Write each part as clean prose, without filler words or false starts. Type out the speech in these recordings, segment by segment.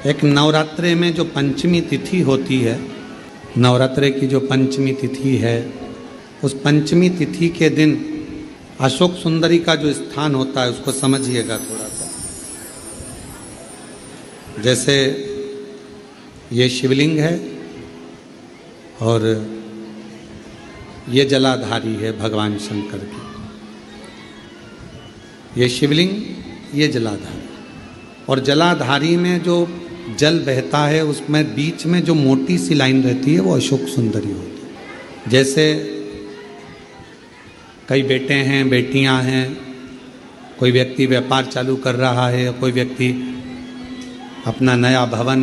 एक नवरात्रे में जो पंचमी तिथि होती है, नवरात्रे की जो पंचमी तिथि है, उस पंचमी तिथि के दिन अशोक सुंदरी का जो स्थान होता है उसको समझिएगा थोड़ा सा। जैसे ये शिवलिंग है और ये जलाधारी है भगवान शंकर की। ये शिवलिंग, ये जलाधारी, और जलाधारी में जो जल बहता है उसमें बीच में जो मोटी सी लाइन रहती है वो अशोक सुंदरी होती है। जैसे कई बेटे हैं, बेटियां हैं, कोई व्यक्ति व्यापार चालू कर रहा है, कोई व्यक्ति अपना नया भवन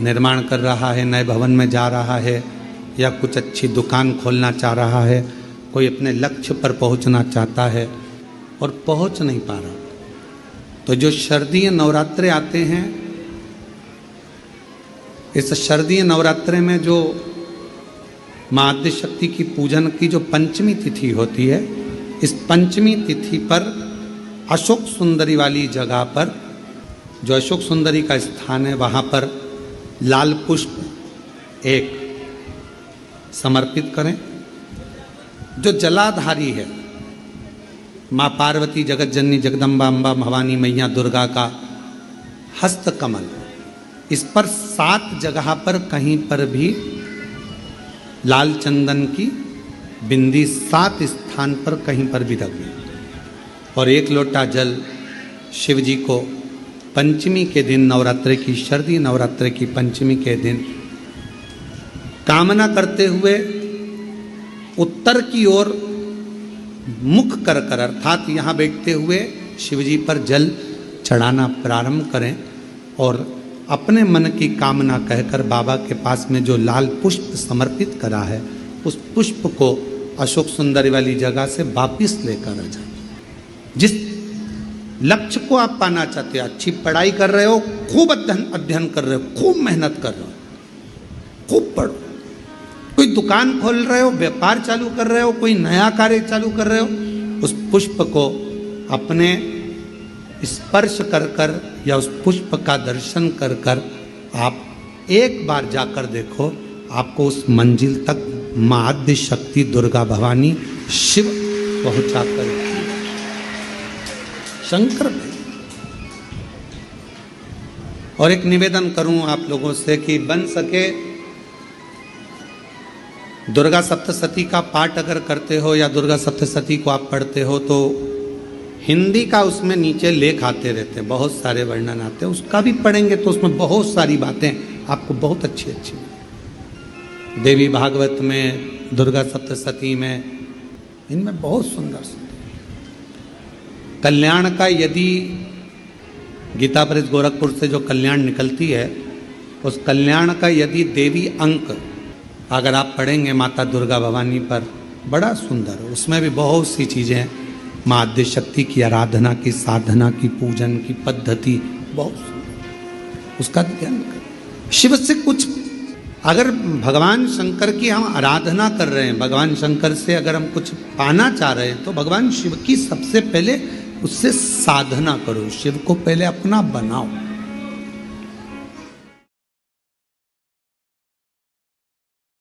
निर्माण कर रहा है, नए भवन में जा रहा है, या कुछ अच्छी दुकान खोलना चाह रहा है, कोई अपने लक्ष्य पर पहुंचना चाहता है और पहुंच नहीं पा रहा, तो जो शारदीय नवरात्रे आते हैं, इस शारदीय नवरात्रे में जो माँ आद्यशक्ति की पूजन की जो पंचमी तिथि होती है, इस पंचमी तिथि पर अशोक सुंदरी वाली जगह पर, जो अशोक सुंदरी का स्थान है, वहाँ पर लाल पुष्प एक समर्पित करें। जो जलाधारी है, माँ पार्वती, जगत जननी, जगदम्बा, अम्बा, भवानी मैया दुर्गा का हस्त कमल, इस पर 7 जगह पर कहीं पर भी लाल चंदन की बिंदी 7 स्थान पर कहीं पर भी रख दें, और 1 लोटा जल शिव जी को पंचमी के दिन, नवरात्रे की, शारदीय नवरात्रे की पंचमी के दिन कामना करते हुए उत्तर की ओर मुख कर कर, अर्थात यहाँ बैठते हुए शिव जी पर जल चढ़ाना प्रारंभ करें, और अपने मन की कामना कहकर बाबा के पास में जो लाल पुष्प समर्पित करा है, उस पुष्प को अशोक सुंदरी वाली जगह से वापिस लेकर आ जाए। जिस लक्ष्य को आप पाना चाहते हो, अच्छी पढ़ाई कर रहे हो, खूब अध्ययन कर रहे हो, खूब मेहनत कर रहे हो, खूब पढ़ो, कोई दुकान खोल रहे हो, व्यापार चालू कर रहे हो, कोई नया कार्य चालू कर रहे हो, उस पुष्प को अपने स्पर्श कर कर या उस पुष्प का दर्शन कर कर आप एक बार जाकर देखो, आपको उस मंजिल तक माँ आद्यशक्ति दुर्गा भवानी शिव पहुंचा कर शंकर। और एक निवेदन करूं आप लोगों से कि बन सके दुर्गा सप्तशती का पाठ अगर करते हो या दुर्गा सप्तशती को आप पढ़ते हो, तो हिंदी का उसमें नीचे लेख आते रहते हैं, बहुत सारे वर्णन आते हैं, उसका भी पढ़ेंगे तो उसमें बहुत सारी बातें आपको बहुत अच्छी अच्छी, देवी भागवत में, दुर्गा सप्तशती में, इनमें बहुत सुंदर सुंदर कल्याण का, यदि गीता प्रेस गोरखपुर से जो कल्याण निकलती है, उस कल्याण का यदि देवी अंक अगर आप पढ़ेंगे माता दुर्गा भवानी पर, बड़ा सुंदर है, उसमें भी बहुत सी चीज़ें हैं, माँ आद्यशक्ति की आराधना की, साधना की, पूजन की पद्धति बहुत सुंदर, उसका ध्यान करें। शिव से कुछ, अगर भगवान शंकर की हम आराधना कर रहे हैं, भगवान शंकर से अगर हम कुछ पाना चाह रहे हैं, तो भगवान शिव की सबसे पहले उससे साधना करो, शिव को पहले अपना बनाओ।